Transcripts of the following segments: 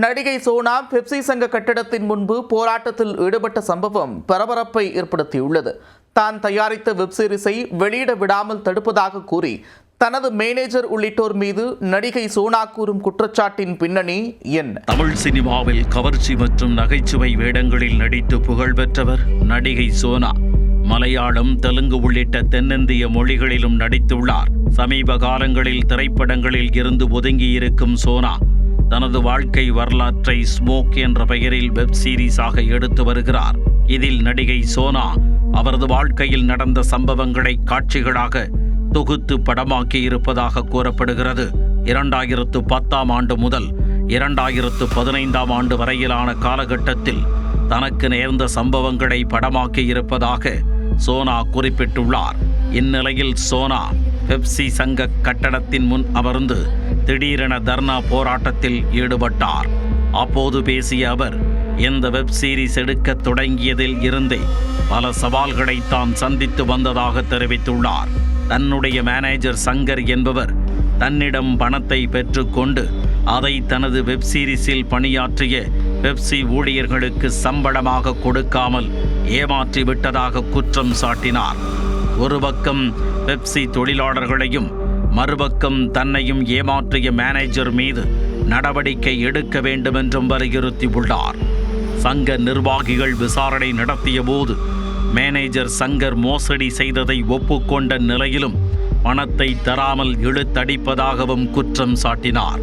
நடிகை சோனா பெப்சி சங்க கட்டடத்தின் முன்பு போராட்டத்தில் ஈடுபட்ட சம்பவம் பரபரப்பை ஏற்படுத்தியுள்ளது. தான் தயாரித்த வெப் சீரிஸை வெளியிட விடாமல் தடுப்பதாக கூறி தனது மேனேஜர் உள்ளிட்டோர் மீது நடிகை சோனா கூறும் குற்றச்சாட்டின் பின்னணி என்ன? தமிழ் சினிமாவில் கவர்ச்சி மற்றும் நகைச்சுவை வேடங்களில் நடித்து புகழ் பெற்றவர் நடிகை சோனா. மலையாளம், தெலுங்கு உள்ளிட்ட தென்னிந்திய மொழிகளிலும் நடித்துள்ளார். சமீப காலங்களில் திரைப்படங்களில் இருந்து ஒதுங்கியிருக்கும் சோனா தனது வாழ்க்கை வரலாற்றை ஸ்மோக் என்ற பெயரில் வெப் சீரிஸாக எடுத்து வருகிறார். இதில் நடிகை சோனா அவரது வாழ்க்கையில் நடந்த சம்பவங்களை காட்சிகளாக தொகுத்து படமாக்கி இருப்பதாக கூறப்படுகிறது. 2010 ஆண்டு முதல் 2015 ஆண்டு வரையிலான காலகட்டத்தில் தனக்கு நேர்ந்த சம்பவங்களை படமாக்கி இருப்பதாக சோனா குறிப்பிட்டுள்ளார். இந்நிலையில் சோனா பெப்சி சங்க கட்டடத்தின் முன் அமர்ந்து திடீரென தர்ணா போராட்டத்தில் ஈடுபட்டார். அப்போது பேசிய அவர், இந்த வெப் சீரிஸ் எடுக்க தொடங்கியதில் இருந்தே பல சவால்களை தான் சந்தித்து வந்ததாக தெரிவித்துள்ளார். தன்னுடைய மேனேஜர் சங்கர் என்பவர் தன்னிடம் பணத்தை பெற்றுக்கொண்டு அதை தனது வெப் சீரிஸில் பணியாற்றிய பெப்சி ஊழியர்களுக்கு சம்பளமாக கொடுக்காமல் ஏமாற்றி விட்டதாக குற்றம் சாட்டினார். ஒரு பக்கம் பெப்சி தொழிலாளர்களையும் மறுபக்கம் தன்னையும் ஏமாற்றிய மேனேஜர் மீது நடவடிக்கை எடுக்க வேண்டும் என்றும் வலியுறுத்தியுள்ளார். சங்க நிர்வாகிகள் விசாரணை நடத்திய போது மேனேஜர் சங்கர் மோசடி செய்ததை ஒப்புக்கொண்ட நிலையிலும் பணத்தை தராமல் இழுத்தடிப்பதாகவும் குற்றம் சாட்டினார்.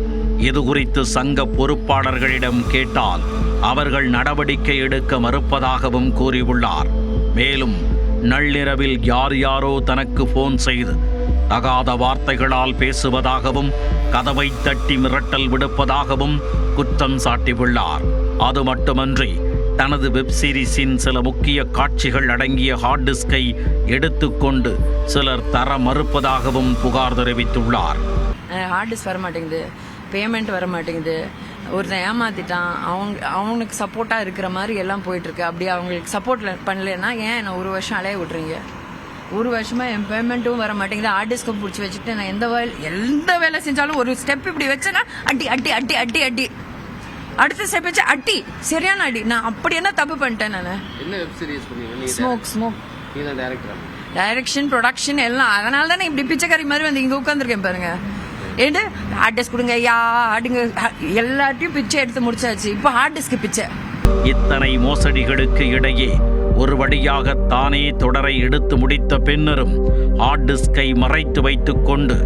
இதுகுறித்து சங்க பொறுப்பாளர்களிடம் கேட்டால் அவர்கள் நடவடிக்கை எடுக்க மறுப்பதாகவும் கூறியுள்ளார். மேலும் நள்ளிரவில் யாரோ தனக்கு போன் செய்து தகாத வார்த்தைகளால் பேசுவதாகவும் கதவை தட்டி மிரட்டல் விடுப்பதாகவும் குற்றம் சாட்டியுள்ளார். அது மட்டுமன்றி தனது வெப் சீரிஸின் சில முக்கிய காட்சிகள் அடங்கிய ஹார்ட் டிஸ்கை எடுத்துக்கொண்டு சிலர் தர மறுப்பதாகவும் புகார் தெரிவித்துள்ளார். ஹார்ட் டிஸ்க் வர மாட்டேங்குது, பேமெண்ட் வர மாட்டேங்குது, ஒருத்தன் ஏமாத்திட்டான், அவனுக்கு சப்போர்ட்டாக இருக்கிற மாதிரி எல்லாம் போயிட்டுருக்கு. அப்படி அவங்களுக்கு சப்போர்ட் பண்ணலன்னா ஏன் என்னை 1 வருஷம் அலைய விட்றீங்க? 1 வருஷமாக என் பேமெண்ட்டும் வர மாட்டேங்குது. ஹார்ட் டிஸ்க்கும் பிடிச்சி வச்சுக்கிட்டு நான் எந்த வேலை செஞ்சாலும் ஒரு ஸ்டெப் இப்படி வச்சேன்னா அட்டி அட்டி அட்டி அட்டி அட்டி அடுத்த ஸ்டெப் வச்சு அட்டி சரியான அடி. நான் அப்படி என்ன தப்பு பண்ணிட்டேன்? நான் ஸ்மோக் டைரக்ஷன் ப்ரொடக்ஷன் எல்லாம். அதனால தானே இப்படி பிச்சைக்காரி மாதிரி வந்து இங்கே உட்காந்துருக்கேன் பாருங்க. ஏண்டு ஹார்ட் டிஸ்க் கொடுங்க ஆடுங்க, எல்லாத்தையும் பிச்சை எடுத்து முடிச்சாச்சு. இப்போ ஹார்ட் டிஸ்க் பிச்சை. இத்தனை மோசடிகளுக்கு இடையே ஒரு வழியாக தானே தொடரை எடுத்து முடித்த பின்னரும் ஹார்ட் டிஸ்கை மறைத்து வைத்துக் கொண்டு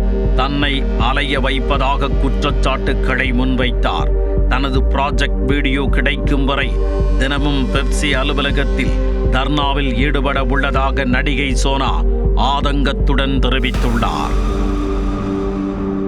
தன்னை அலைய வைப்பதாக குற்றச்சாட்டுக்களை முன்வைத்தார். தனது ப்ராஜெக்ட் வீடியோ கிடைக்கும் வரை தினமும் பெப்சி அலுவலகத்தில் தர்ணாவில் ஈடுபட உள்ளதாக நடிகை சோனா ஆதங்கத்துடன் தெரிவித்துள்ளார்.